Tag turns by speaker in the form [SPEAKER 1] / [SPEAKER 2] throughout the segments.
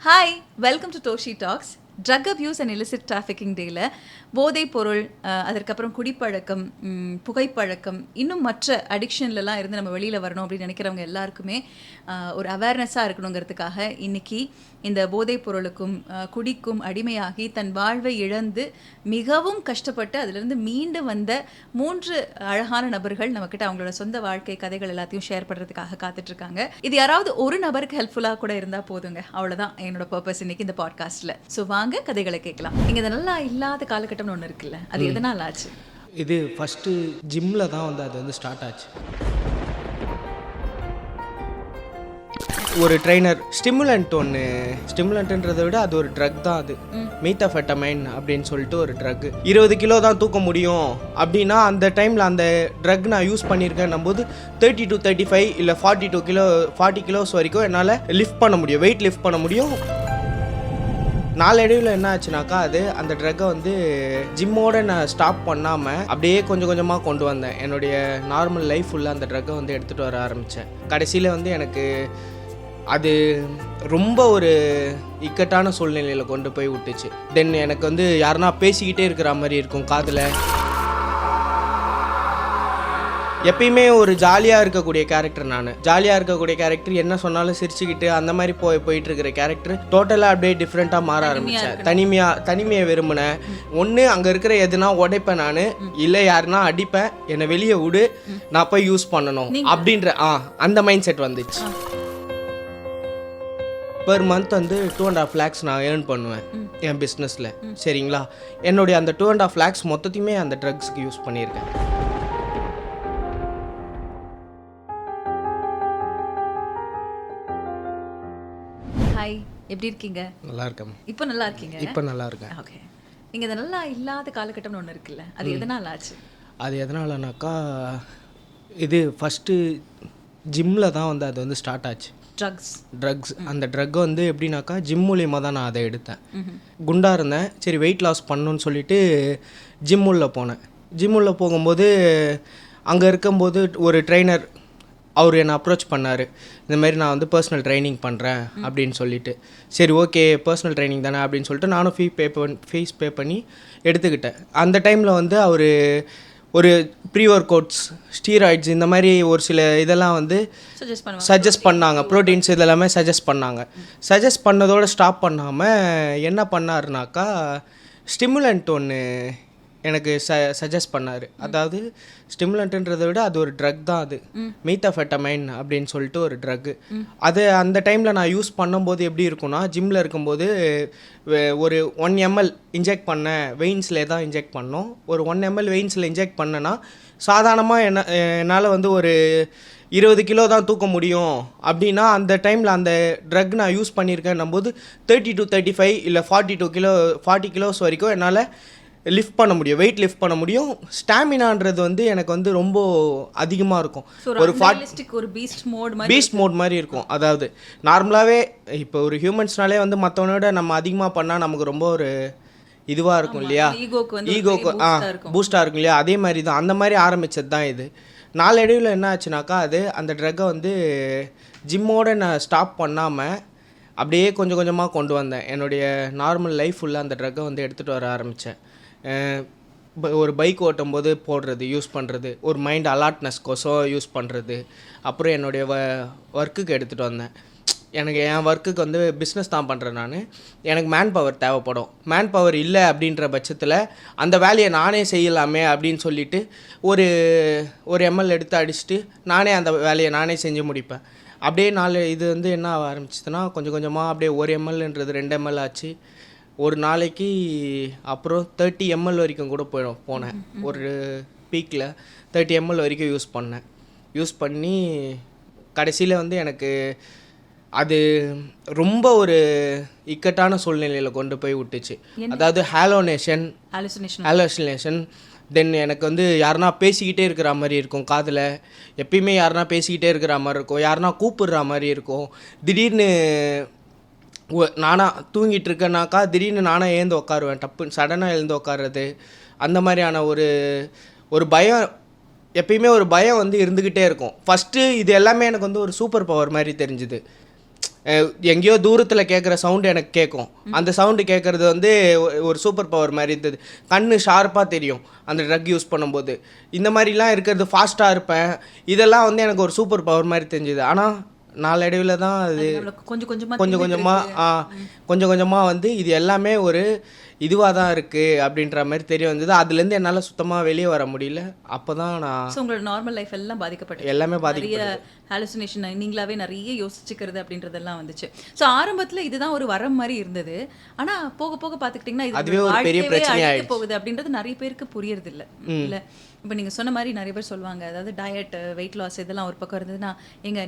[SPEAKER 1] Hi, welcome to Doshi talks. Drug abuse and illicit trafficking டேயில் போதைப் பொருள், அதற்கப்புறம் குடிப்பழக்கம், புகைப்பழக்கம், இன்னும் மற்ற அடிக்ஷன்லலாம் இருந்து நம்ம வெளியில் வரணும் அப்படின்னு நினைக்கிறவங்க எல்லாருக்குமே ஒரு அவேர்னஸாக இருக்கணுங்கிறதுக்காக இன்றைக்கி இந்த போதைப் பொருளுக்கும் குடிக்கும் அடிமையாகி தன் வாழ்வை இழந்து மிகவும் கஷ்டப்பட்டு அதிலிருந்து மீண்டு வந்த 3 அழகான நபர்கள் நம்மக்கிட்ட அவங்களோட சொந்த வாழ்க்கை கதைகள் எல்லாத்தையும் ஷேர் பண்ணுறதுக்காக காத்துட்ருக்காங்க. இது யாராவது ஒரு நபருக்கு ஹெல்ப்ஃபுல்லாக கூட இருந்தால் போதுங்க, அவ்வளோதான் என்னோட பர்பஸ் இன்னைக்கு இந்த பாட்காஸ்ட்டில். ஸோ வாங்க கதைகளை கேட்கலாம். இங்கே நல்லா இல்லாத காலகட்டம்னு ஒன்று இருக்குல்ல, அது எதனால் ஆச்சு?
[SPEAKER 2] இது ஃபஸ்ட்டு ஜிம்மில் தான் வந்து அது வந்து ஸ்டார்ட் ஆச்சு. ஒரு ட்ரைனர் ஸ்டிமுலண்ட்ன்றதை விட அது ஒரு ட்ரக் தான். அது மீத்தாஃபெட்டமைன் அப்படின்னு சொல்லிட்டு ஒரு ட்ரக். 20 கிலோ தான் தூக்க முடியும் அப்படின்னா அந்த டைமில் அந்த ட்ரக் நான் யூஸ் பண்ணியிருக்கேன் போது 30 to 35 இல்லை 40 கிலோஸ் வரைக்கும் என்னால் லிஃப்ட் பண்ண முடியும், வெயிட் லிஃப்ட் பண்ண முடியும். நாளடைவில் என்ன ஆச்சுனாக்கா அது அந்த ட்ரக்கை வந்து ஜிம்மோட நான் ஸ்டாப் பண்ணாமல் அப்படியே கொஞ்சம் கொஞ்சமாக கொண்டு வந்தேன். என்னுடைய நார்மல் லைஃப் ஃபுல்லாக அந்த ட்ரக்கை வந்து எடுத்துகிட்டு வர ஆரம்பித்தேன். கடைசியில் வந்து எனக்கு அது ரொம்ப ஒரு இக்கட்டான சூழ்நிலையில் கொண்டு போய் விட்டுச்சு. தென் எனக்கு வந்து யாருன்னா பேசிக்கிட்டே இருக்கிற மாதிரி இருக்கும் காதில். எப்பயுமே ஒரு ஜாலியாக இருக்கக்கூடிய கேரக்டர், என்ன சொன்னாலும் சிரிச்சுக்கிட்டு அந்த மாதிரி போயிட்டு இருக்கிற கேரக்டர் டோட்டலாக அப்படியே டிஃப்ரெண்ட்டாக மாற ஆரம்பித்தேன். தனிமையை விரும்பினேன். ஒன்று அங்கே இருக்கிற எதுனா உடைப்பேன் நான், இல்லை யாருன்னா அடிப்பேன், என்னை வெளியே விடு, நான் போய் யூஸ் பண்ணணும் அப்படின்ற அந்த மைண்ட் செட் வந்துச்சு. பெர் மந்த் வந்து 2.5 lakhs நான் ஏர்ன் பண்ணுவேன் என் பிஸ்னஸில். சரிங்களா, என்னுடைய அந்த 2.5 lakhs மொத்தத்தையுமே அந்த ட்ரக்ஸ்க்கு யூஸ் பண்ணியிருக்கேன்.
[SPEAKER 1] ஹாய், எப்படி இருக்கீங்க?
[SPEAKER 2] நல்லா இருக்கேன்.
[SPEAKER 1] இப்போ நல்லா இருக்கீங்க?
[SPEAKER 2] இப்போ நல்லா இருக்கேன்.
[SPEAKER 1] ஓகே. இங்கே நல்லா இல்லாத காலகட்டம்னு ஒன்று இருக்குல்ல, அது எதனால் ஆச்சு?
[SPEAKER 2] அது எதனாலனாக்கா இது ஃபஸ்ட்டு ஜிம்மில் தான் வந்து அது வந்து ஸ்டார்ட் ஆச்சு. ட்ரக்ஸ் அந்த ட்ரக் வந்து எப்படின்னாக்கா ஜிம் மூலியமாக தான் நான் அதை எடுத்தேன். குண்டாக இருந்தேன், சரி வெயிட் லாஸ் பண்ணணுன்னு சொல்லிட்டு ஜிம் உள்ள போனேன். ஜிம் உள்ள போகும்போது அங்கே இருக்கும்போது ஒரு ட்ரைனர் அவர் என்னை அப்ரோச் பண்ணார். இந்த மாதிரி நான் வந்து பர்சனல் ட்ரைனிங் பண்ணுறேன் அப்படின்னு சொல்லிட்டு. சரி ஓகே, பர்சனல் ட்ரைனிங் தானே அப்படின்னு சொல்லிட்டு நானும் ஃபீஸ் பே பண்ணி எடுத்துக்கிட்டேன். அந்த டைமில் வந்து அவர் ஒரு ப்ரீ ஒர்க் அவுட்ஸ், ஸ்டீராய்ட்ஸ், இந்த மாதிரி ஒரு சில இதெல்லாம் வந்து சஜஸ்ட் பண்ணாங்க. ப்ரோட்டீன்ஸ் இதெல்லாமே சஜஸ்ட் பண்ணாங்க. சஜஸ்ட் பண்ணதோடு ஸ்டாப் பண்ணாமல் என்ன பண்ணாருனாக்கா ஸ்டிமுலண்ட் ஒன்று எனக்கு சஜஸ்ட் பண்ணார். அதாவது ஸ்டிமுலண்ட்ன்றதை விட அது ஒரு ட்ரக் தான். அது மீத்தாஃபெட்டமைன் அப்படின்னு சொல்லிட்டு ஒரு ட்ரக்கு. அது அந்த டைமில் நான் யூஸ் பண்ணும்போது எப்படி இருக்கும்னா, ஜிம்மில் இருக்கும்போது ஒரு 1 ml இன்ஜெக்ட் பண்ணேன், வெயின்ஸில் தான் இன்ஜெக்ட் பண்ணோம். ஒரு 1 ml வெயின்ஸில் இன்ஜெக்ட் பண்ணேன்னா சாதாரணமாக என்னால் வந்து ஒரு 20 கிலோ தான் தூக்க முடியும் அப்படின்னா அந்த டைமில் அந்த ட்ரக் நான் யூஸ் பண்ணியிருக்கேன் போது 30 to 35 இல்லை 40 கிலோஸ் வரைக்கும் என்னால் லிஃப்ட் பண்ண முடியும், வெயிட் லிஃப்ட் பண்ண முடியும். ஸ்டாமினான்றது வந்து எனக்கு வந்து ரொம்ப அதிகமாக இருக்கும். ஒரு பீஸ்ட் மோட் மாதிரி இருக்கும். அதாவது நார்மலாகவே இப்போ ஒரு ஹியூமன்ஸ்னாலே வந்து மற்றவனோட நம்ம அதிகமாக பண்ணால் நமக்கு ரொம்ப ஒரு இதுவாக இருக்கும் இல்லையா, ஈகோக்கு பூஸ்டாக இருக்கும் இல்லையா, அதே மாதிரி தான். அந்த மாதிரி ஆரம்பித்தது தான் இது. நாளடைவில் என்ன ஆச்சுனாக்கா அது அந்த ட்ரக்கை வந்து ஜிம்மோட நான் ஸ்டாப் பண்ணாமல் அப்படியே கொஞ்சம் கொஞ்சமாக கொண்டு வந்தேன். என்னுடைய நார்மல் லைஃப் ஃபுல்லாக அந்த ட்ரக்கை வந்து எடுத்துகிட்டு வர ஆரம்பித்தேன். ஒரு பைக் ஓட்டும் போது போடுறது, யூஸ் பண்ணுறது, ஒரு மைண்ட் அலாட்னஸ்க்கோசம் யூஸ் பண்ணுறது. அப்புறம் என்னுடைய ஒர்க்குக்கு எடுத்துகிட்டு வந்தேன். எனக்கு என் ஒர்க்குக்கு வந்து பிஸ்னஸ் தான் பண்ணுறேன் நான். எனக்கு மேன் பவர் தேவைப்படும். மேன் பவர் இல்லை அப்படின்ற பட்சத்தில் அந்த வேலையை நானே செய்யலாமே அப்படின்னு சொல்லிவிட்டு ஒரு ml எடுத்து அடிச்சுட்டு நானே அந்த வேலையை நானே செஞ்சு முடிப்பேன். அப்படியே இது வந்து என்ன ஆக ஆரம்பிச்சதுன்னா கொஞ்சம் கொஞ்சமாக அப்படியே 1 mlன்றது 2 ml ஆச்சு. ஒரு நாளைக்கு அப்புறம் 30 ml வரைக்கும் கூட போனேன். ஒரு பீக்கில் 30 ml வரைக்கும் யூஸ் பண்ணி கடைசியில் வந்து எனக்கு அது ரொம்ப ஒரு இக்கட்டான சூழ்நிலையில் கொண்டு போய் விட்டுச்சு. அதாவது ஹாலோசினேஷன். தென் எனக்கு வந்து யாருன்னா பேசிக்கிட்டே இருக்கிற மாதிரி இருக்கும் காதில். எப்பயுமே யாருன்னா பேசிக்கிட்டே இருக்கிற மாதிரி இருக்கும், யாருன்னா கூப்பிடுற மாதிரி இருக்கும். திடீர்னு நானாக தூங்கிட்டு இருக்கேனாக்கா திடீர்னு நானாக எழுந்து உட்காருவேன், டப்புன்னு சடனாக எழுந்து உட்காருறது. அந்த மாதிரியான ஒரு பயம், எப்பயுமே ஒரு பயம் வந்து இருந்துக்கிட்டே இருக்கும். ஃபஸ்ட்டு இது எல்லாமே எனக்கு வந்து ஒரு சூப்பர் பவர் மாதிரி தெரிஞ்சுது. எங்கேயோ தூரத்தில் கேட்குற சவுண்டு எனக்கு கேட்கும். அந்த சவுண்டு கேட்குறது வந்து ஒரு சூப்பர் பவர் மாதிரி இருந்தது. கண்ணு ஷார்ப்பாக தெரியும் அந்த ட்ரக் யூஸ் பண்ணும்போது. இந்த மாதிரிலாம் இருக்கிறது, ஃபாஸ்ட்டாக இருப்பேன். இதெல்லாம் வந்து எனக்கு ஒரு சூப்பர் பவர் மாதிரி தெரிஞ்சுது. ஆனால் நாளடைவில் தான் அது கொஞ்சம் கொஞ்சமாக வந்து இது எல்லாமே ஒரு இதுவாக தான் இருக்குது அப்படின்ற மாதிரி தெரிய வந்தது. அதுலேருந்து என்னால் சுத்தமாக வெளியே வர முடியல. அப்போ தான் நான்
[SPEAKER 1] உங்களோட நார்மல் லைஃப் எல்லாம் பாதிக்கப்பட்டு
[SPEAKER 2] எல்லாமே
[SPEAKER 1] நிறைய ஹாலுசினேஷன், நீங்களாவே நிறைய யோசிச்சுக்கிறது அப்படின்றதெல்லாம் வந்துச்சு. ஸோ ஆரம்பத்தில் இதுதான் ஒரு வரம் மாதிரி இருந்தது. ஆனால் போக போக பார்த்துக்கிட்டிங்கன்னா
[SPEAKER 2] அதுவே ஒரு பெரிய பிரச்சனையாக
[SPEAKER 1] போகுது அப்படின்றது நிறைய பேருக்கு புரியறது இல்லை. இப்போ நீங்கள் சொன்ன மாதிரி நிறைய பேர் சொல்லுவாங்க, அதாவது டயட், வெயிட் லாஸ் இதெல்லாம் ஒரு பக்கம் இருந்ததுன்னா,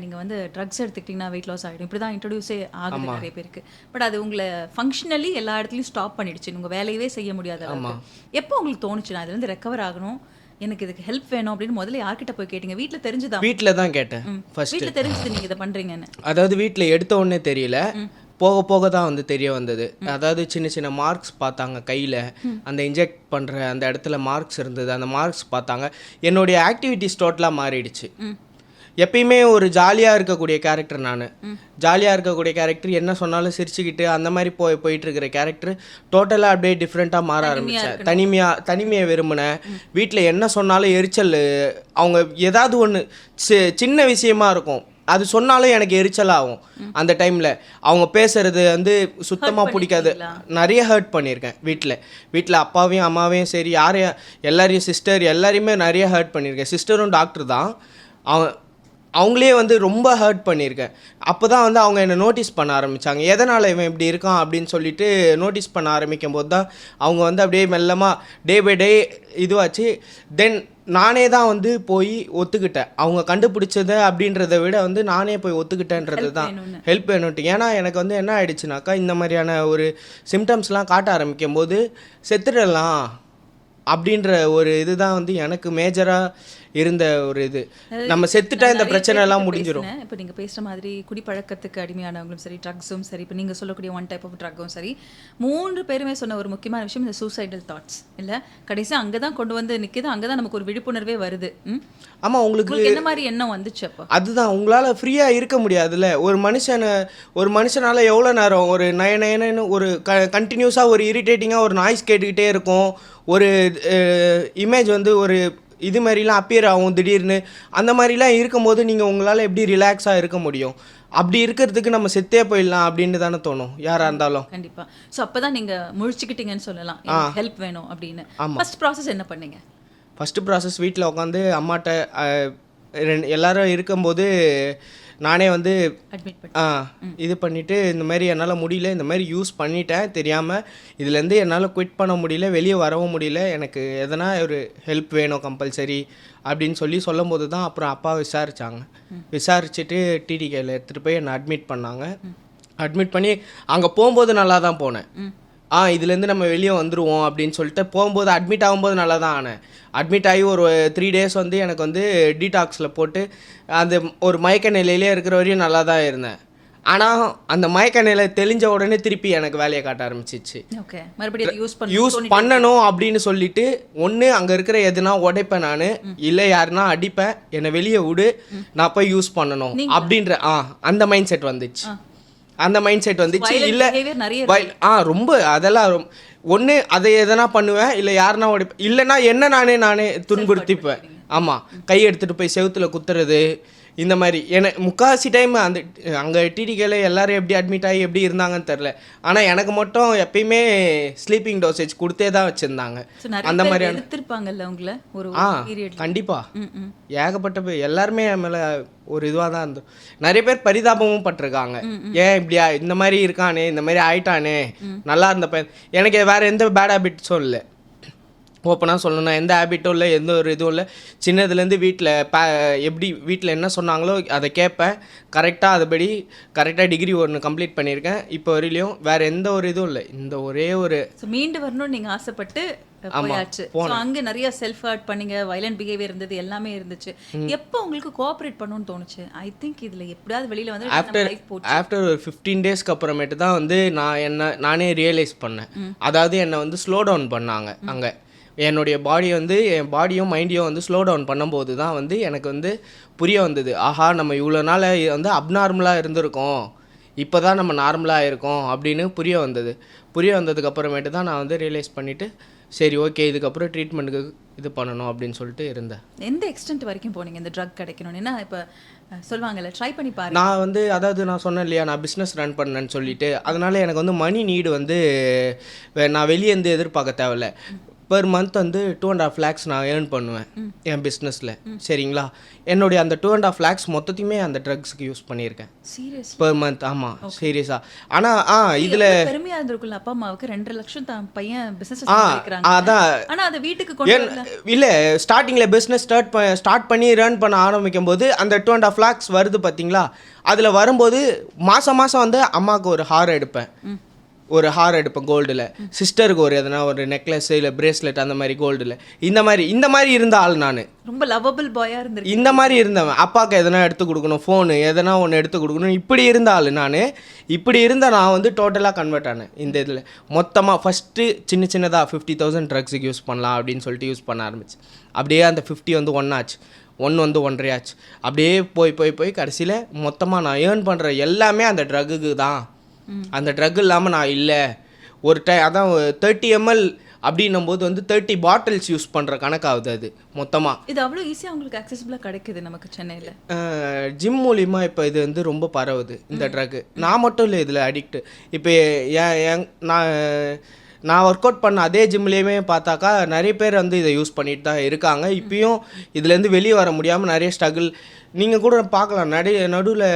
[SPEAKER 1] நீங்கள் வந்து ட்ரக்ஸ் எடுத்துக்கிட்டிங்கன்னா வெயிட் லாஸ் ஆகிடும், இப்படி தான் இன்ட்ரடியூஸே ஆகுது நிறைய பேருக்கு. பட் அது உங்களை ஃபங்க்ஷனலி எல்லா இடத்துலையும் ஸ்டாப் பண்ணிடுச்சு, உங்கள் வேலையவே செய்ய முடியாத அளவுக்கு. எப்போ உங்களுக்கு தோணுச்சு நான் இதுலேருந்து ரெக்கவர் ஆகணும், எனக்கு இதுக்கு ஹெல்ப் வேணும் அப்படின்னு முதல்ல யார்கிட்ட போய் கேட்டீங்க? வீட்டில் தெரிஞ்சுதான்?
[SPEAKER 2] வீட்டில் தான் கேட்டேன்.
[SPEAKER 1] வீட்டில் தெரிஞ்சுது நீங்கள் இதை பண்ணுறீங்கன்னு?
[SPEAKER 2] அதாவது வீட்டில் எடுத்த உடனே தெரியல, போக போக தான் வந்து தெரிய வந்தது. அதாவது சின்ன சின்ன மார்க்ஸ் பார்த்தாங்க கையில், அந்த இன்ஜெக்ட் பண்ணுற அந்த இடத்துல மார்க்ஸ் இருந்தது. அந்த மார்க்ஸ் பார்த்தாங்க. என்னுடைய ஆக்டிவிட்டிஸ் டோட்டலாக மாறிடுச்சு. எப்பயுமே ஒரு ஜாலியாக இருக்கக்கூடிய கேரக்டர் நான். ஜாலியாக இருக்கக்கூடிய கேரக்டர், என்ன சொன்னாலும் சிரிச்சுக்கிட்டு அந்த மாதிரி போயிட்டு இருக்கிற கேரக்டர் டோட்டலாக அப்படியே டிஃப்ரெண்ட்டாக மாற ஆரம்பித்தேன். தனிமையை விரும்பினேன். வீட்டில் என்ன சொன்னாலும் எரிச்சல், அவங்க ஏதாவது ஒன்று சின்ன விஷயமா இருக்கும், அது சொன்னாலும் எனக்கு எரிச்சலாகும். அந்த டைமில் அவங்க பேசுறது வந்து சுத்தமாக பிடிக்காது. நிறைய ஹர்ட் பண்ணியிருக்கேன் வீட்டில் அப்பாவையும் அம்மாவையும் சரி, எல்லாரையும் சிஸ்டர் எல்லாரையுமே நிறைய ஹர்ட் பண்ணியிருக்கேன். சிஸ்டரும் டாக்டர் தான், அவங்களே வந்து ரொம்ப ஹர்ட் பண்ணியிருக்கேன். அப்போ தான் வந்து அவங்க என்னை நோட்டீஸ் பண்ண ஆரம்பித்தாங்க. எதனால் இவன் இப்படி இருக்கான் அப்படின்னு சொல்லிட்டு நோட்டீஸ் பண்ண ஆரம்பிக்கும் போது தான் அவங்க வந்து அப்படியே மெல்லமாக டே பை டே இதுவாச்சு. தென் நானே தான் வந்து போய் ஒத்துக்கிட்டேன். அவங்க கண்டுபிடிச்சதை அப்படின்றத விட வந்து நானே போய் ஒத்துக்கிட்டேன்றது தான் ஹெல்ப் வேணும்ட்டு. ஏன்னா எனக்கு வந்து என்ன ஆயிடுச்சுனாக்கா, இந்த மாதிரியான ஒரு சிம்டம்ஸ்லாம் காட்ட ஆரம்பிக்கும் போது செத்துடலாம் அப்படின்ற ஒரு இதுதான் வந்து எனக்கு மேஜராக இருந்த ஒரு இது. நம்ம செத்துட்டா இந்த பிரச்சனை எல்லாம் முடிஞ்சிடும்.
[SPEAKER 1] இப்போ நீங்கள் பேசுகிற மாதிரி குடிப்பழக்கத்துக்கு அடிமையானவங்களும் சரி, ட்ரக்ஸும் சரி, இப்போ நீங்கள் சொல்லக்கூடிய ஒன் டைப் ஆஃப் ட்ரக்கும் சரி, 3 பேருமே சொன்ன ஒரு முக்கியமான விஷயம் இந்த சூசைடல் தாட்ஸ் இல்லை. கடைசியாக அங்கே தான் கொண்டு வந்து நிற்கிது, அங்கே தான் நமக்கு ஒரு விழிப்புணர்வே வருது.
[SPEAKER 2] ஆமாம், உங்களுக்கு
[SPEAKER 1] என்ன மாதிரி எண்ணம் வந்துச்சு அப்போ?
[SPEAKER 2] அதுதான், உங்களால் ஃப்ரீயாக இருக்க முடியாதுல்ல. ஒரு மனுஷனால் எவ்வளோ நேரம் ஒரு நயனு ஒரு கண்டினியூஸாக ஒரு இரிட்டேட்டிங்காக ஒரு நாய்ஸ் கேட்டுக்கிட்டே இருக்கும். ஒரு இமேஜ் வந்து ஒரு இது மாதிரிலாம் அப்பியர் ஆகும் திடீர்னு. அந்த மாதிரிலாம் இருக்கும்போது நீங்கள் உங்களால் எப்படி ரிலாக்ஸாக இருக்க முடியும்? அப்படி இருக்கிறதுக்கு நம்ம செத்தே போயிடலாம் அப்படின்னு தானே தோணும் யாராக இருந்தாலும்.
[SPEAKER 1] கண்டிப்பாக. ஸோ அப்போ தான் நீங்கள் முழிச்சுக்கிட்டீங்கன்னு சொல்லலாம், ஹெல்ப் வேணும் அப்படின்னு. ஃபர்ஸ்ட் ப்ராசஸ் என்ன பண்ணீங்க?
[SPEAKER 2] ஃபஸ்ட்டு ப்ராசஸ் வீட்டில் உட்காந்து அம்மாட்ட எல்லாரும் இருக்கும்போது நானே வந்து இது பண்ணிவிட்டு, இந்த மாதிரி என்னால் முடியல, இந்த மாதிரி யூஸ் பண்ணிட்டேன் தெரியாமல், இதுலேருந்து என்னால் குவிட் பண்ண முடியல, வெளியே வரவும் முடியல, எனக்கு எதனா ஒரு ஹெல்ப் வேணும் கம்பல்சரி அப்படின்னு சொல்லும் போது தான் அப்புறம் அப்பா விசாரிச்சுட்டு டிடிகேயில் எடுத்துகிட்டு போய் என்னை அட்மிட் பண்ணாங்க. அட்மிட் பண்ணி அங்கே போகும்போது நல்லா தான் போனேன். இதுலேருந்து நம்ம வெளியே வந்துடுவோம் அப்படின்னு சொல்லிட்டு போகும்போது அட்மிட் ஆகும்போது நல்லா தான் ஆனேன். அட்மிட் ஆகி ஒரு 3 days வந்து எனக்கு வந்து டீடாக்ஸில் போட்டு அந்த ஒரு மயக்க நிலையிலே இருக்கிற வரையும் நல்லா தான் இருந்தேன். ஆனால் அந்த மயக்க நிலை தெளிஞ்ச உடனே திருப்பி எனக்கு வேலையை காட்ட ஆரம்பிச்சிச்சு. யூஸ் பண்ணணும் அப்படின்னு சொல்லிட்டு ஒன்று அங்கே இருக்கிற எதுனா உடைப்பேன் நான், இல்லை யாருன்னா அடிப்பேன், என்னை வெளியே விடு, நான் போய் யூஸ் பண்ணணும் அப்படின்ற அந்த மைண்ட் செட் வந்துச்சு. இல்லை ரொம்ப அதெல்லாம் ஒன்று அதை எதனா பண்ணுவேன், இல்லை யாருன்னா உடைப்பேன், இல்லைன்னா என்ன நானே துன்புறுத்திப்பேன். ஆமாம், கை எடுத்துகிட்டு போய் செவுத்தில் குத்துறது, இந்த மாதிரி. எனக்கு முக்கால்வாசி டைம் அந்த அங்கே டிடிகேல எல்லாரும் எப்படி அட்மிட் ஆகி எப்படி இருந்தாங்கன்னு தெரில. ஆனால் எனக்கு மட்டும் எப்பயுமே ஸ்லீப்பிங் டோசேஜ் கொடுத்தே தான் வச்சுருந்தாங்க. அந்த மாதிரியான கண்டிப்பாக ஏகப்பட்ட எல்லாருமே என் மேலே ஒரு இதுவாக தான் இருந்தோம். நிறைய பேர் பரிதாபமும் பட்டிருக்காங்க, ஏன் இப்படியா இந்த மாதிரி இருக்கானே, இந்த மாதிரி ஆயிட்டானே, நல்லா இருந்த பையன். எனக்கு வேறு எந்த பேட் ஹேபிட்ஸும் இல்லை, ஓப்பனாக சொல்லணும்னா எந்த ஹேபிட்டும் இல்லை, எந்த ஒரு இதுவும் இல்லை. சின்னதுலேருந்து வீட்டில் என்ன சொன்னாங்களோ அதை கேட்பேன், கரெக்டாக டிகிரி 1 கம்ப்ளீட் பண்ணியிருக்கேன் இப்போ வரையிலையும். வேறு எந்த ஒரு இதுவும் இல்லை. இந்த ஒரே ஒரு
[SPEAKER 1] மீண்டு வரணும்னு நீங்கள் ஆசைப்பட்டு போயாச்சு. அங்கே நிறைய செல்ஃப் ஹர்ட் பண்ணீங்க, வயலண்ட் பிஹேவியர் இருந்தது, எல்லாமே இருந்துச்சு. எப்போ உங்களுக்கு கோஆப்ரேட் பண்ணணும்னு தோணுச்சு? ஐ திங்க் இதில் எப்படியாவது வெளியில் வந்து
[SPEAKER 2] ஆஃப்டர் ஒரு 15 daysக்கு அப்புறமேட்டு தான் வந்து நானே ரியலைஸ் பண்ணேன். அதாவது என்னை வந்து ஸ்லோ டவுன் பண்ணாங்க. அங்கே என்னுடைய என் பாடியும் மைண்டையும் வந்து ஸ்லோ டவுன் பண்ணும்போது தான் வந்து எனக்கு வந்து புரிய வந்தது, ஆஹா நம்ம இவ்வளோ நாள் வந்து அப்நார்மலாக இருந்திருக்கோம், இப்போ தான் நம்ம நார்மலாக இருக்கோம் அப்படின்னு புரிய வந்ததுக்கப்புறமேட்டு தான் நான் வந்து ரியலைஸ் பண்ணிவிட்டு சரி ஓகே இதுக்கப்புறம் ட்ரீட்மெண்ட்டுக்கு இது பண்ணணும் அப்படின்னு சொல்லிட்டு இருந்தேன்.
[SPEAKER 1] எந்த எக்ஸ்டென்ட் வரைக்கும் போனீங்க இந்த ட்ரக் கிடைக்கணும்னு? ஏன்னா இப்போ சொல்லுவாங்கல்ல ட்ரை பண்ணி பாருங்க.
[SPEAKER 2] நான் வந்து அதாவது நான் சொன்னேன் இல்லையா நான் பிஸ்னஸ் ரன் பண்ணேன்னு சொல்லிட்டு, அதனால எனக்கு வந்து மணி நீடு வந்து நான் வெளியே இருந்து எதிர்பார்க்க தேவையில்ல. பெர் மந்த் வந்து 2.5 lakhs நான் ஏர்ன் பண்ணுவேன் என் பிஸ்னஸில். சரிங்களா, என்னுடைய அந்த 2.5 lakhs மொத்தத்தையுமே அந்த ட்ரக்ஸுக்கு யூஸ் பண்ணியிருக்கேன்
[SPEAKER 1] சீரியஸ்
[SPEAKER 2] பெர் மந்த். ஆமாம் சீரியஸாக. ஆனால் இதில்
[SPEAKER 1] பெருமையா இருந்திருக்குல்ல அப்பா அம்மாவுக்கு 2 லட்சம் தான் பையன் பிசினஸ் பண்ணிக்கிறாங்க.
[SPEAKER 2] அதான்
[SPEAKER 1] ஆனா அதை வீட்டுக்கு கொண்டு
[SPEAKER 2] இல்லை ஸ்டார்டிங்கில் பிஸ்னஸ் ஸ்டார்ட் பண்ணி ரன் பண்ண ஆரம்பிக்கும் போது அந்த 2.5 lakhs வருது பார்த்தீங்களா, அதில் வரும்போது மாதம் வந்து அம்மாவுக்கு ஒரு ஹார் எடுப்பேன் கோல்டில், சிஸ்டருக்கு ஒரு எதனா ஒரு நெக்லஸ் இல்லை பிரேஸ்லெட் அந்த மாதிரி கோல்டில். இந்த மாதிரி இருந்த ஆள் நான்.
[SPEAKER 1] ரொம்ப லவபிள் பாயாக இருந்திருக்கு. இந்த
[SPEAKER 2] மாதிரி இருந்தவன், அப்பாவுக்கு எதனா எடுத்து கொடுக்கணும், ஃபோனு எதனா ஒன்று எடுத்து கொடுக்கணும், இப்படி இருந்த ஆள் நான். இப்படி இருந்த நான் வந்து டோட்டலாக கன்வெர்ட் ஆனேன் இந்த இதில். மொத்தமாக ஃபஸ்ட்டு சின்னதாக 50,000 ட்ரக்ஸுக்கு யூஸ் பண்ணலாம் அப்படின்னு சொல்லிட்டு யூஸ் பண்ண ஆரம்பிச்சு. அப்படியே அந்த 50 வந்து 1 ஆச்சு, 1 வந்து 1.5 ஆச்சு. அப்படியே போய் கடைசியில் மொத்தமாக நான் ஏர்ன் பண்ணுற எல்லாமே அந்த ட்ரக்குக்கு தான். அந்த ட்ரக் இல்லாமல் நான் இல்லை. ஒரு அதான் 30 ml அப்படின்னும் போது வந்து 30 பாட்டில்ஸ் யூஸ் பண்ணுற கணக்காகுது அது மொத்தமாக.
[SPEAKER 1] இது அவ்வளோ ஈஸியாக உங்களுக்கு அக்சசிபிளாக கிடைக்குது நமக்கு சென்னையில்.
[SPEAKER 2] ஜிம் மூலிமா இப்போ இது வந்து ரொம்ப பரவுது இந்த ட்ரக்கு. நான் மட்டும் இல்லை இதில் அடிக்ட்டு. இப்போ நான் ஒர்க் அவுட் பண்ண அதே ஜிம்லேயுமே பார்த்தாக்கா நிறைய பேர் வந்து இதை யூஸ் பண்ணிட்டு தான் இருக்காங்க. இப்பயும் இதுலேருந்து வெளியே வர முடியாமல் நிறைய ஸ்ட்ரகிள் நீங்கள் கூட பார்க்கலாம். நடுவில்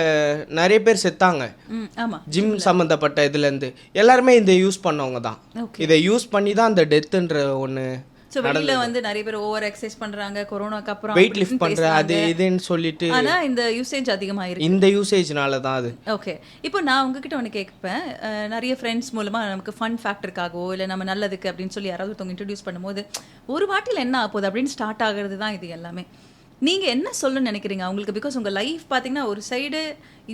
[SPEAKER 2] நிறைய பேர் செத்தாங்க ஜிம் சம்மந்தப்பட்ட இதுலேருந்து. எல்லாருமே இதை யூஸ் பண்ணவங்க தான். இதை யூஸ் பண்ணி தான் அந்த டெத்துன்ற ஒன்று.
[SPEAKER 1] ஸோ வெளியில் வந்து நிறைய பேர் ஓவர் எக்ஸசைஸ் பண்ணுறாங்க, கொரோனாக்கு அப்புறம்
[SPEAKER 2] வெயிட் லிஃப்ட் பண்ணுற அது இதுன்னு சொல்லிட்டு.
[SPEAKER 1] ஆனால் இந்த யூசேஜ் அதிகமாக இருக்குது.
[SPEAKER 2] இந்த யூசேஜ்னால தான் அது.
[SPEAKER 1] ஓகே, இப்போ நான் உங்ககிட்ட ஒன்று கேட்பேன். நிறைய ஃப்ரெண்ட்ஸ் மூலமாக நமக்கு ஃபன் ஃபேக்டருக்காகவோ இல்லை நம்ம நல்லதுக்கு அப்படின்னு சொல்லி யாராவது ஒருத்தவங்க இன்ட்ரடியூஸ் பண்ணும்போது ஒரு வாட்டில் என்ன ஆகுது அப்படின்னு ஸ்டார்ட் ஆகிறது தான் இது எல்லாமே. நீங்கள் என்ன சொல்லணும்னு நினைக்கிறீங்க அவங்களுக்கு? பிகாஸ் உங்கள் லைஃப் பார்த்தீங்கன்னா ஒரு சைடு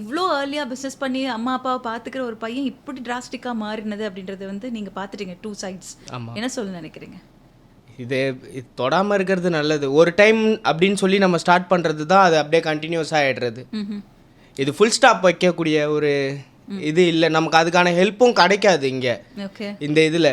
[SPEAKER 1] இவ்வளோ ஏர்லியாக பிஸ்னஸ் பண்ணி அம்மா அப்பாவை பார்த்துக்கிற ஒரு பையன் இப்படி டிராஸ்டிக்காக மாறினது அப்படின்றது வந்து நீங்கள் பார்த்துட்டீங்க 2 sides. என்ன சொல்ல நினைக்கிறீங்க?
[SPEAKER 2] இது தொடாமல் இருக்கிறது நல்லது. ஒரு டைம் அப்படின்னு சொல்லி நம்ம ஸ்டார்ட் பண்ணுறது தான் அது அப்படியே கண்டினியூஸாக ஆகிடுறது. இது ஃபுல் ஸ்டாப் வைக்கக்கூடிய ஒரு இது இல்லை. நமக்கு அதுக்கான ஹெல்ப்பும் கிடைக்காது இங்கே இந்த இதில்.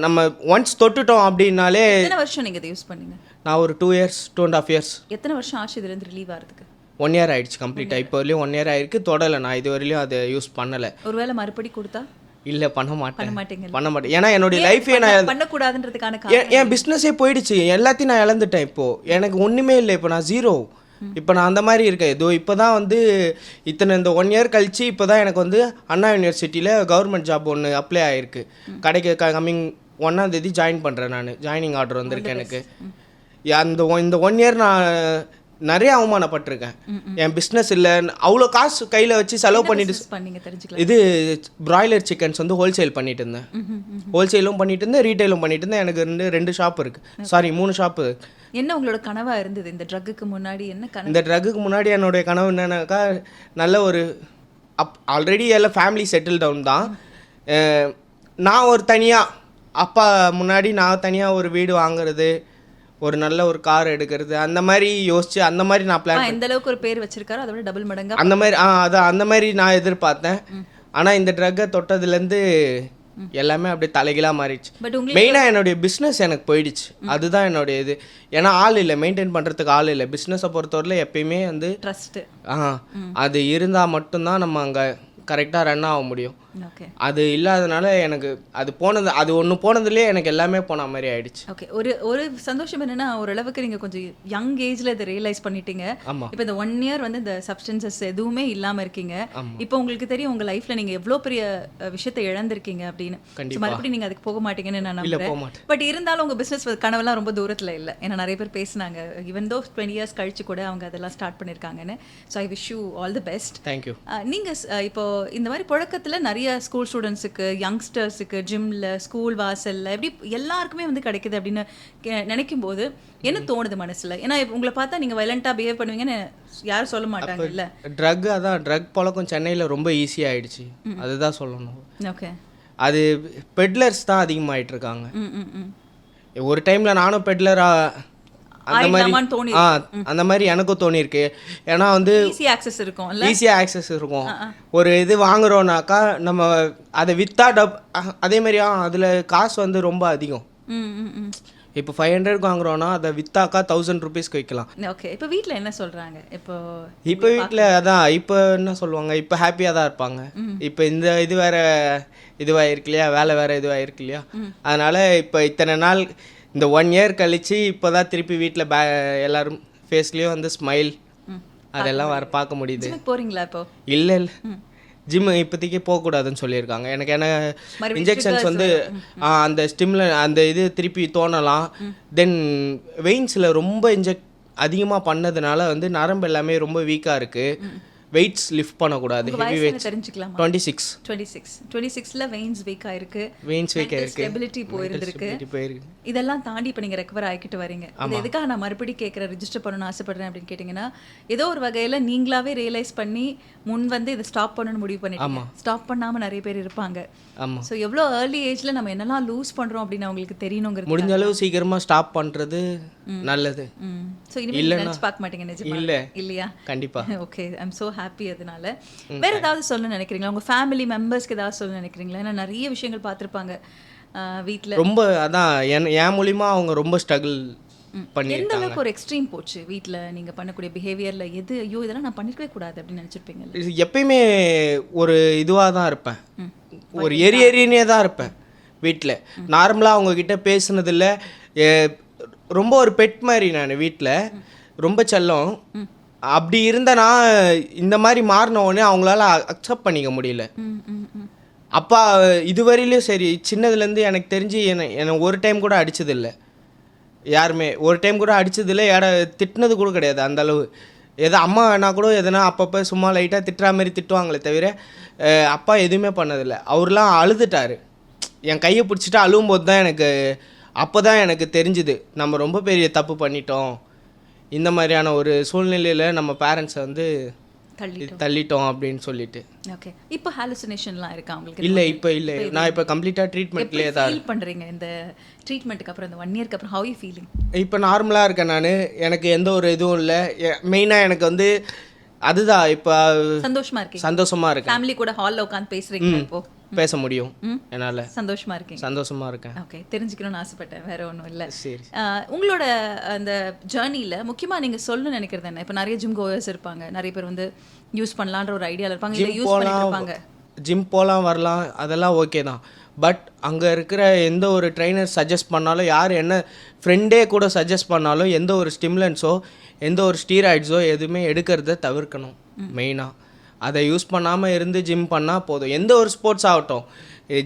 [SPEAKER 2] நம்ம ஒன்ஸ் தொட்டுட்டோம் அப்படின்னாலே.
[SPEAKER 1] எத்தனை வருஷம் நீங்கள் இதை யூஸ் பண்ணீங்க?
[SPEAKER 2] நான் ஒரு 2 years 2.5 years.
[SPEAKER 1] எத்தனை வருஷம் ஆச்சு இதுலேருந்து ரிலீவ் ஆகிறதுக்கு?
[SPEAKER 2] 1 year ஆயிடுச்சு கம்ப்ளீட்டாக. இப்போ வரையிலும் 1 year ஆயிருக்கு. தொடலை, நான் இது வரையிலும் அதை யூஸ் பண்ணலை.
[SPEAKER 1] ஒருவேளை மறுபடி கொடுத்தா?
[SPEAKER 2] இல்லை பண்ண மாட்டேன். ஏன்னா என்னுடைய லைஃபே நான்
[SPEAKER 1] பண்ணக்கூடாதுன்றதுக்கான
[SPEAKER 2] என் பிஸ்னஸே போயிடுச்சு. எல்லாத்தையும் நான் இழந்துட்டேன். இப்போது எனக்கு ஒன்றுமே இல்லை. இப்போ நான் ஜீரோ. இப்போ நான் அந்த மாதிரி இருக்கேன். இதோ இப்போ தான் வந்து இந்த 1 year கழிச்சு இப்போ தான் எனக்கு வந்து அண்ணா யூனிவர்சிட்டியில் கவர்மெண்ட் ஜாப் ஒன்று அப்ளை ஆகிருக்கு. கடைக்கு கம்மிங் 1ஆம் தேதி ஜாயின் பண்ணுறேன். நான் ஜாயினிங் ஆர்டர் வந்திருக்கு எனக்கு. இந்த 1 year நான் நிறைய அவமானப்பட்டிருக்கேன். என் பிஸ்னஸ் இல்லை, அவ்வளோ காசு கையில் வச்சு செலவு பண்ணிட்டு. இது பிராய்லர் சிக்கன்ஸ் வந்து ஹோல்சேல் பண்ணிட்டு இருந்தேன். ஹோல்சேலும் பண்ணிட்டு இருந்தேன், ரீட்டைலும் பண்ணிட்டு இருந்தேன். எனக்கு 2 ஷாப் இருக்குது. Sorry 3 shop.
[SPEAKER 1] என்ன உங்களோட கனவா இருந்தது இந்த ட்ரக்குக்கு முன்னாடி? என்ன கனவு?
[SPEAKER 2] இந்த ட்ரக்குக்கு முன்னாடி என்னுடைய கனவு என்னன்னாக்கா, நல்ல ஒரு ஆல்ரெடி எல்லாம் ஃபேமிலி செட்டில் டவுன் தான். நான் ஒரு தனியாக அப்பா முன்னாடி நான் தனியாக ஒரு வீடு வாங்குறது, ஒரு நல்ல ஒரு கார் எடுக்கிறது, அந்த மாதிரி யோசிச்சு அந்த மாதிரி நான் பிளான்.
[SPEAKER 1] எந்த அளவுக்கு ஒரு பேர் வச்சிருக்காரோ அதை விட டபுள் மடங்கா
[SPEAKER 2] அந்த மாதிரி. அதான் அந்த மாதிரி நான் எதிர்பார்த்தேன். ஆனால் இந்த ட்ரக்கை தொட்டதுலேருந்து எல்லாமே அப்படியே தலைகீழாக மாறிடுச்சு. மெயினாக என்னுடைய பிஸ்னஸ் எனக்கு போயிடுச்சு. அதுதான் என்னுடைய இது. ஏன்னா ஆள் இல்லை, மெயின்டைன் பண்ணுறதுக்கு ஆள் இல்லை. பிஸ்னஸை பொறுத்தவரையில் எப்பயுமே வந்து
[SPEAKER 1] ட்ரஸ்ட்டு
[SPEAKER 2] அது இருந்தால் மட்டும்தான் நம்ம அங்கே கரெக்டாக ரன் ஆக முடியும். அது இல்லாதனால எனக்கு அது ஒன்று போனதுலேயே எனக்கு எல்லாமே போன மாதிரி ஆயிடுச்சு.
[SPEAKER 1] ஓகே, ஒரு சந்தோஷம் என்னன்னா ஓரளவுக்கு நீங்கள் கொஞ்சம் யங் ஏஜில் இதை ரியலைஸ் பண்ணிட்டீங்க. இப்போ இந்த 1 year வந்து இந்த சப்ஸ்டன்சஸ் எதுவுமே இல்லாமல் இருக்கீங்க. இப்போ உங்களுக்கு தெரியும் உங்கள் லைஃப்பில் நீங்கள் எவ்வளோ பெரிய விஷயத்தை இழந்திருக்கீங்க அப்படின்னு. மறுபடியும் நீங்கள் அதுக்கு போக மாட்டீங்கன்னு நான் நம்புறேன். பட் இருந்தாலும் உங்கள் பிஸ்னஸ் கனவெல்லாம் ரொம்ப தூரத்தில் இல்லை. ஏன்னா நிறைய பேர் பேசினாங்க ஈவன் தோ 20 years கழிச்சு கூட அவங்க அதெல்லாம் ஸ்டார்ட் பண்ணியிருக்காங்கன்னு. So I wish you all the best.
[SPEAKER 2] Thank you.
[SPEAKER 1] நீங்கள் இப்போ இந்த மாதிரி புழக்கத்தில் நிறைய ஸ்கூல் ஸ்டூடெண்ட்ஸுக்கு, யங்ஸ்டர்ஸுக்கு, ஜிம்மில், ஸ்கூல் வாசலில் எப்படி எல்லாருக்குமே வந்து கிடைக்குது அப்படின்னு நினைக்கும் போது என்ன தோணுது மனசில்? ஏன்னா உங்களை பார்த்தா நீங்கள் வயலண்ட்டாக பிஹேவ் பண்ணுவீங்கன்னு யாரும் சொல்ல மாட்டாங்க இல்லை?
[SPEAKER 2] ட்ரக் பழக்கம் சென்னையில் ரொம்ப ஈஸியாக ஆயிடுச்சு, அதுதான் சொல்லணும்.
[SPEAKER 1] ஓகே,
[SPEAKER 2] அது பெட்லர்ஸ் தான் அதிகமாகிட்டு இருக்காங்க. ஒரு டைமில் நானும் பெட்லராக அந்த மாதிரி
[SPEAKER 1] ஆயிடலாமான்னு தோணி
[SPEAKER 2] அந்த மாதிரி எனக்கும் தோணியிருக்கு. ஏன்னா வந்து
[SPEAKER 1] ஈஸி ஆக்சஸ் இருக்கும்ல.
[SPEAKER 2] ஈஸியாக ஆக்சஸ் இருக்கும். ஒரு இது வாங்குறோம்னாக்கா நம்ம அதை விற்றா அதே மாதிரி அதில் காசு வந்து ரொம்ப அதிகம். இப்போ 500க்கு வாங்குறோன்னா அதை விற்றாக்கா 1000 ருபீஸ்க்கு விற்கலாம்.
[SPEAKER 1] ஓகே. இப்போ வீட்டில் என்ன சொல்கிறாங்க?
[SPEAKER 2] இப்போ வீட்டில் அதான் இப்போ என்ன சொல்லுவாங்க, இப்போ ஹாப்பியாக தான் இருப்பாங்க. இப்போ இந்த இது வேற இதுவாகிருக்கு இல்லையா, வேலை வேறு இதுவாகிருக்கு இல்லையா, அதனால் இப்போ இத்தனை நாள் இந்த 1 இயர் கழித்து இப்போ தான் திருப்பி வீட்டில் எல்லோரும் ஃபேஸ்லேயும் வந்து ஸ்மைல் அதெல்லாம் வர பார்க்க முடியுது.
[SPEAKER 1] போகிறீங்களா இப்போ?
[SPEAKER 2] இல்லை ஜிம் இப்போதைக்கு போகக்கூடாதுன்னு சொல்லியிருக்காங்க. எனக்கு என்ன இன்ஜெக்ஷன்ஸ் வந்து அந்த ஸ்டிம்ல அந்த இது திருப்பி தோணலாம். தென் வெயின்ஸில் ரொம்ப அதிகமாக பண்ணதுனால வந்து நரம்பு எல்லாமே ரொம்ப வீக்காக இருக்குது. வெயிட்ஸ் லிஃப்ட் பண்ணக்கூடாது. ஹெவி வெயிட்ஸ்
[SPEAKER 1] தெரிஞ்சுக்கலாம். 26ல வெயின்ஸ் வீக்காக இருக்குது. ஸ்டெபிலிட்டி போயிருக்கு. இதெல்லாம் தாண்டி இப்போ நீங்கள் ரெக்கவர் ஆகிக்கிட்டு வரீங்க. இது எதுக்காக நான் மறுபடியும் கேட்குறேன், ரிஜிஸ்டர் பண்ணணும்னு ஆசைப்படுறேன் அப்படின்னு கேட்டிங்கன்னா, ஏதோ ஒரு வகையில் நீங்களாவே ரியலைஸ் பண்ணி முன் வந்து இதை ஸ்டாப் பண்ணணும்னு முடிவு பண்ணிட்டீங்க. ஸ்டாப் பண்ணாமல் நிறைய பேர் இருப்பாங்க.
[SPEAKER 2] ஆமாம்.
[SPEAKER 1] ஸோ எவ்வளோ ஏர்லி ஏஜில் நம்ம என்னெல்லாம் லூஸ் பண்ணுறோம் அப்படின்னு அவங்களுக்கு தெரியணுங்கிறது.
[SPEAKER 2] முடிஞ்ச அளவு சீக்கிரமாக ஸ்டாப் பண்ணுறது நல்லது.
[SPEAKER 1] ஸோ இனிமேல் நினச்சி பார்க்க மாட்டீங்க நிஜமா? இல்லையா?
[SPEAKER 2] கண்டிப்பாக.
[SPEAKER 1] Okay, I'm so happy. அதனால வேற ஏதாவது சொல்ல நினைக்கிறீங்களா? உங்கள் ஃபேமிலி மெம்பர்ஸ்க்கு ஏதாவது சொல்ல நினைக்கிறீங்களா? ஏன்னா நிறைய விஷயங்கள் பார்த்துருப்பாங்க வீட்டில். ரொம்ப
[SPEAKER 2] அதான் என் மூலிமா அவங்க ரொம்ப ஸ்ட்ரகிள் பண்ணி.
[SPEAKER 1] எந்த அளவுக்கு ஒரு எக்ஸ்ட்ரீம் போச்சு வீட்டில் நீங்கள் பண்ணக்கூடிய பிஹேவியரில்? எது ஐயோ இதெல்லாம் நான் பண்ணிருக்கவே கூடாது அப்படின்னு நினச்சிருப்பீங்க?
[SPEAKER 2] எப்பயுமே ஒரு இதுவாக தான் இருப்பேன், ஒரு எரினே தான் இருப்பேன் வீட்டில். நார்மலாக அவங்கக்கிட்ட பேசுனதில்ல, ரொம்ப ஒரு பெட் மாதிரி நான் வீட்டில் ரொம்ப செல்லம். அப்படி இருந்த நான் இந்த மாதிரி மாறின உடனே அவங்களால அக்செப்ட் பண்ணிக்க முடியல. அப்பா இதுவரையிலும் சரி சின்னதுலேருந்து எனக்கு தெரிஞ்சு என்னை ஒரு டைம் கூட அடித்ததில்லை. யாருமே ஒரு டைம் கூட அடித்ததில்லை, திட்டினது கூட கிடையாது. அந்தளவு எதோ அம்மா வேணா கூட எதனா அப்பப்போ சும்மா லைட்டாக திட்டுற மாதிரி திட்டுவாங்களே தவிர அப்பா எதுவுமே பண்ணதில்லை. அவர்லாம் அழுதுட்டார். என் கையை பிடிச்சிட்டு அழுவும்போது தான் அப்போ தான் எனக்கு தெரிஞ்சுது நம்ம ரொம்ப பெரிய தப்பு பண்ணிட்டோம். இந்த மாதிரியான ஒரு சூழ்நிலையில் நம்ம பேரண்ட்ஸை வந்து தள்ளிட்டோம் அப்படின்னு சொல்லிட்டு.
[SPEAKER 1] ஓகே. இப்போ ஹாலுசினேஷன்லாம் இருக்கா உங்களுக்கு?
[SPEAKER 2] இல்லை, இப்போ இல்லை. நான் இப்போ கம்ப்ளீட்டாக ட்ரீட்மெண்ட்லேயே தான்
[SPEAKER 1] ஃபீல் பண்ணுறீங்க. இந்த ட்ரீட்மெண்ட்டுக்கு அப்புறம் இந்த 1 இயர்க்கு அப்புறம் ஹவ் யூ ஃபீலிங்?
[SPEAKER 2] இப்போ நார்மலாக இருக்கேன் நான். எனக்கு எந்த ஒரு இதுவும் இல்லை. மெயினாக எனக்கு வந்து அதுதான் இப்போ சந்தோஷமாக இருக்கேன்.
[SPEAKER 1] ஃபேமிலி கூட ஹாலில் உட்காந்து பேசுகிறீங்க, இப்போ
[SPEAKER 2] பேச முடியும் என்னால்.
[SPEAKER 1] சந்தோஷமாக இருக்கீங்க?
[SPEAKER 2] சந்தோஷமாக இருக்கேன்.
[SPEAKER 1] ஓகே, தெரிஞ்சுக்கணும்னு ஆசைப்பட்டேன், வேற ஒன்றும் இல்லை.
[SPEAKER 2] சரி.
[SPEAKER 1] உங்களோட அந்த ஜேர்னியில் முக்கியமாக நீங்கள் சொல்லணும்னு நினைக்கிறது என்ன? இப்போ நிறைய ஜிம் கோயர்ஸ் இருப்பாங்க, நிறைய பேர் வந்து யூஸ் பண்ணலான்ற ஒரு ஐடியாவில் இருப்பாங்க, இல்லை யூஸ் பண்ணிருப்பாங்க.
[SPEAKER 2] ஜிம் போகலாம் வரலாம், அதெல்லாம் ஓகே தான். பட் அங்கே இருக்கிற எந்த ஒரு ட்ரைனர் சஜஸ்ட் பண்ணாலும், யார் என்ன ஃப்ரெண்டே கூட சஜஸ்ட் பண்ணாலும், எந்த ஒரு ஸ்டிமுலன்ஸோ எந்த ஒரு ஸ்டீராய்ட்ஸோ எதுவுமே எடுக்கிறத தவிர்க்கணும். மெயினாக அதை யூஸ் பண்ணாமல் இருந்து ஜிம் பண்ணால் போதும். எந்த ஒரு ஸ்போர்ட்ஸ் ஆகட்டும்,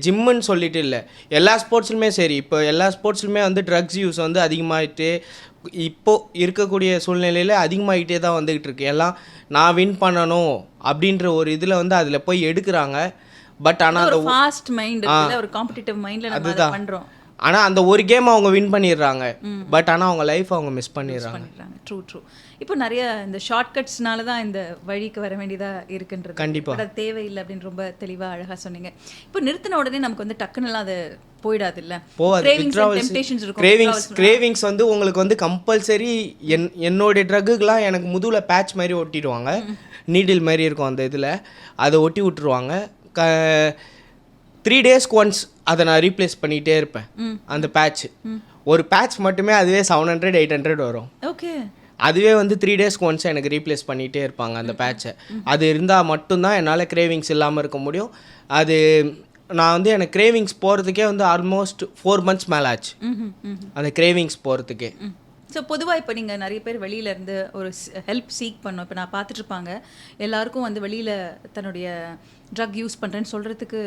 [SPEAKER 2] ஜிம்முன்னு சொல்லிட்டு இல்லை, எல்லா ஸ்போர்ட்ஸ்லையுமே சரி. இப்போ எல்லா ஸ்போர்ட்ஸ்லையுமே வந்து ட்ரக்ஸ் யூஸ் வந்து அதிகமாகிட்டு இப்போது இருக்கக்கூடிய சூழ்நிலையில் அதிகமாகிட்டே தான் வந்துக்கிட்டு இருக்கு. எல்லாம் நான் வின் பண்ணணும் அப்படின்ற ஒரு இதில் வந்து அதில் போய் எடுக்கிறாங்க. பட் ஆனால்
[SPEAKER 1] அந்த ஃபாஸ்ட் மைண்ட், ஒரு காம்படிட்டிவ் மைண்டில் நம்ம அதை பண்ணுறோம்.
[SPEAKER 2] ஆனால் அந்த ஒரு கேம் அவங்க வின் பண்ணிடுறாங்க, பட் ஆனால் அவங்க லைஃப் அவங்க மிஸ் பண்ணிடுறாங்க.
[SPEAKER 1] ட்ரூ. இப்போ நிறைய இந்த ஷார்ட்கட்ஸ்னால தான் இந்த வழிக்கு வர வேண்டியதாக இருக்குன்றது.
[SPEAKER 2] கண்டிப்பாக
[SPEAKER 1] அது தேவையில்லை அப்படின்னு ரொம்ப தெளிவாக அழகாக சொன்னீங்க. இப்போ நிறுத்தின உடனே நமக்கு வந்து டக்குன்னுலாம் அது போயிடாது இல்லை,
[SPEAKER 2] கிரேவிங்ஸ் வந்து உங்களுக்கு வந்து கம்பல்சரி. என்னுடைய ட்ரக்குக்கெலாம் எனக்கு முதுகில் பேட்ச் மாதிரி ஒட்டிடுவாங்க, நீடில் மாதிரி இருக்கும் அந்த இதில், அதை ஒட்டி விட்டுருவாங்க. 3 டேஸ்க்கு ஒன்ஸ் அதை நான் ரீப்ளேஸ் பண்ணிகிட்டே இருப்பேன். அந்த பேட்ச், ஒரு பேட்ச் மட்டுமே அதுவே 700-800 வரும்.
[SPEAKER 1] ஓகே.
[SPEAKER 2] அதுவே வந்து 3 டேஸ்க்கு ஒன்ஸ் எனக்கு ரீப்ளேஸ் பண்ணிகிட்டே இருப்பாங்க அந்த பேட்சை. அது இருந்தால் மட்டும்தான் என்னால் கிரேவிங்ஸ் இல்லாமல் இருக்க முடியும். அது நான் வந்து எனக்கு கிரேவிங்ஸ் போகிறதுக்கே வந்து ஆல்மோஸ்ட் 4 months மேலே ஆச்சு அந்த கிரேவிங்ஸ் போகிறதுக்கே.
[SPEAKER 1] ஸோ பொதுவாக இப்போ நீங்கள் நிறைய பேர் வெளியிலேருந்து ஒரு ஹெல்ப் சீக் பண்ணோம். இப்போ நான் பார்த்துட்ருப்பாங்க, எல்லாருக்கும் வந்து வெளியில் தன்னுடைய ட்ரக் யூஸ் பண்ணுறேன்னு சொல்கிறதுக்கு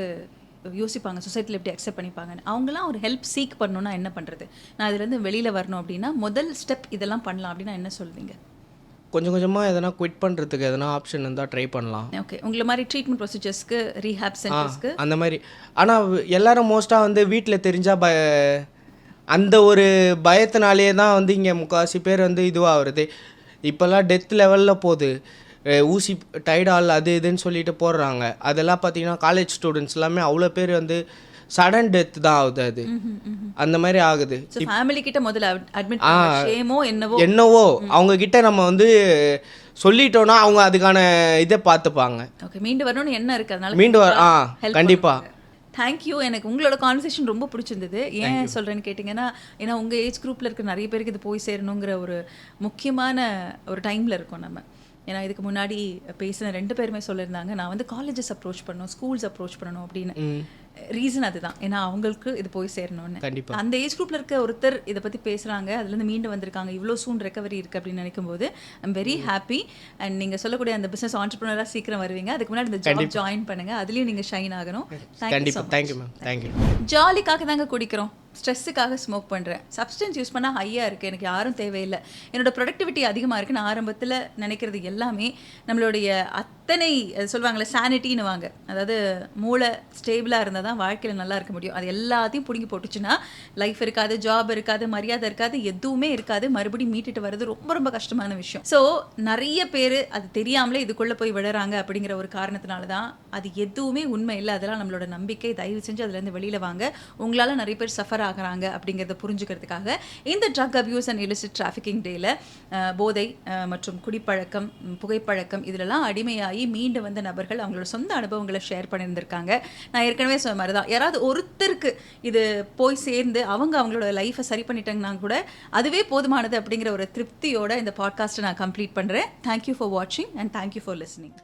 [SPEAKER 1] யோசிப்பாங்க, சொசைட்டியில் எப்படி அக்செப்ட் பண்ணிப்பாங்கன்னு. அவங்களாம் ஒரு ஹெல்ப் சீக் பண்ணணுன்னா என்ன பண்ணுறது? நான் இதுலேருந்து வெளியில் வரணும் அப்படின்னா முதல் ஸ்டெப் இதெல்லாம் பண்ணலாம் அப்படின்னா என்ன சொல்வீங்க?
[SPEAKER 2] கொஞ்சம் கொஞ்சமாக எதனா குவிட் பண்ணுறதுக்கு எதனா ஆப்ஷன் இருந்தால் ட்ரை பண்ணலாம்.
[SPEAKER 1] ஓகே. உங்களை மாதிரி ட்ரீட்மெண்ட் ப்ரொசீஜர்ஸ்க்கு, ரீஹேப் சென்டர்ஸ்க்கு
[SPEAKER 2] அந்த மாதிரி. ஆனால் எல்லாரும் மோஸ்ட்டாக வந்து வீட்டில் தெரிஞ்சால் அந்த ஒரு பயத்தினாலே தான் வந்து இங்கே முக்கால்வாசி பேர் வந்து இதுவாகிறது. இப்போல்லாம் டெத் லெவலில் போகுது. ஊசி டைடால் அது இதுன்னு சொல்லிட்டு போடுறாங்க. அதெல்லாம் பார்த்தீங்கன்னா காலேஜ் ஸ்டூடெண்ட்ஸ் எல்லாமே அவ்வளோ பேர் வந்து சடன் டெத் தான் ஆகுது அது. அந்த மாதிரி ஆகுது.
[SPEAKER 1] ஸோ ஃபேமிலி கிட்ட முதல்ல அட்மிட் ஷேமோ
[SPEAKER 2] என்னவோ அவங்க கிட்ட நம்ம வந்து சொல்லிட்டோம்னா அவங்க அதுக்கான இதை பார்த்துப்பாங்க.
[SPEAKER 1] ஓகே, மீண்டு வரணும்னு என்ன இருக்கு, அதனால
[SPEAKER 2] மீண்டு கண்டிப்பா.
[SPEAKER 1] தேங்க்யூ. எனக்கு உங்களோட கான்வர்சேஷன் ரொம்ப பிடிச்சிருந்தது. ஏன் சொல்கிறேன்னு கேட்டிங்கன்னா, ஏன்னா உங்கள் ஏஜ் குரூப்பில் இருக்கிற நிறைய பேருக்கு இது போய் சேரணுங்கிற ஒரு முக்கியமான ஒரு டைமில் இருக்கோம் நம்ம. ஏன்னா இதுக்கு முன்னாடி பேசின 2 பேருமே சொல்லியிருந்தாங்க, நான் வந்து காலேஜஸ் அப்ரோச் பண்ணணும், ஸ்கூல்ஸ் அப்ரோச் பண்ணணும் அப்படின்னு. ரீசன் அதுதான், ஏன்னா அவங்களுக்கு இது போய் சேரணும்னு. அந்த ஏஜ் குரூப்பில் இருக்க ஒருத்தர் இதை பற்றி பேசுகிறாங்க, அதுலேருந்து மீண்டு வந்திருக்காங்க, இவ்வளோ சூன் ரெக்கவரி இருக்குது அப்படின்னு நினைக்கும்போது ஐம் வெரி ஹாப்பி. அண்ட் நீங்கள் சொல்லக்கூடிய அந்த பிஸ்னஸ் ஆண்டர்ப்ரனராக சீக்கிரம் வருவீங்க. அதுக்கு முன்னாடி இந்த ஜாப் ஜாயின் பண்ணுங்கள், அதுலேயும் நீங்கள் ஷைன் ஆகணும்.
[SPEAKER 2] Thank you ma'am. தேங்க்யூ.
[SPEAKER 1] ஜாலிக்காக தாங்க குடிக்கிறோம், ஸ்ட்ரெஸ்ஸுக்காக ஸ்மோக் பண்ணுறேன். சப்ஸ்டன்ஸ் யூஸ் பண்ணால் ஹையாக இருக்குது, எனக்கு யாரும் தேவையில்லை, என்னோட ப்ரொடக்டிவிட்டி அதிகமாக இருக்குது, நான் ஆரம்பத்தில் நினைக்கிறது எல்லாமே நம்மளுடைய அத்தனை சொல்லுவாங்களே சானிட்டின்னு வாங்க, அதாவது மூளை ஸ்டேபிளாக இருந்தால் தான் வாழ்க்கையில் நல்லா இருக்க முடியும். அது எல்லாத்தையும் பிடுங்கி போட்டுச்சுன்னா லைஃப் இருக்காது, ஜாப் இருக்காது, மரியாதை இருக்காது, எதுவுமே இருக்காது. மறுபடியும் மீட்டுட்டு வர்றது ரொம்ப ரொம்ப கஷ்டமான விஷயம். ஸோ நிறைய பேர் அது தெரியாமலே இதுக்குள்ளே போய் விடுறாங்க அப்படிங்கிற ஒரு காரணத்தினால தான். அது எதுவுமே உண்மை இல்லை, அதெல்லாம் நம்மளோட நம்பிக்கை. தயவு செஞ்சு அதுலேருந்து வெளியில் வாங்க. உங்களால் நிறைய பேர் சஃபர் ஆகிறாங்க அப்படிங்கிறத புரிஞ்சுக்கிறதுக்காக இந்த drug abuse and illicit trafficking டேல போதை மற்றும் குடிப்பழக்கம், புகைப்பழக்கம் இதிலெல்லாம் அடிமையாகி மீண்டு வந்த நபர்கள் அவங்களோட சொந்த அனுபவங்களை ஷேர் பண்ணியிருந்திருக்காங்க. நான் ஏற்கனவே சொன்ன மாதிரி தான், யாராவது ஒருத்தருக்கு இது போய் சேர்ந்து அவங்களோட லைஃப்பை சரி பண்ணிட்டாங்கன்னா கூட அதுவே போதுமானது அப்படிங்கிற ஒரு திருப்தியோட இந்த பாட்காஸ்ட்டை நான் கம்ப்ளீட் பண்ணுறேன். தேங்க்யூ ஃபார் வாட்சிங் அண்ட் தேங்க்யூ ஃபார் லிஸ்னிங்.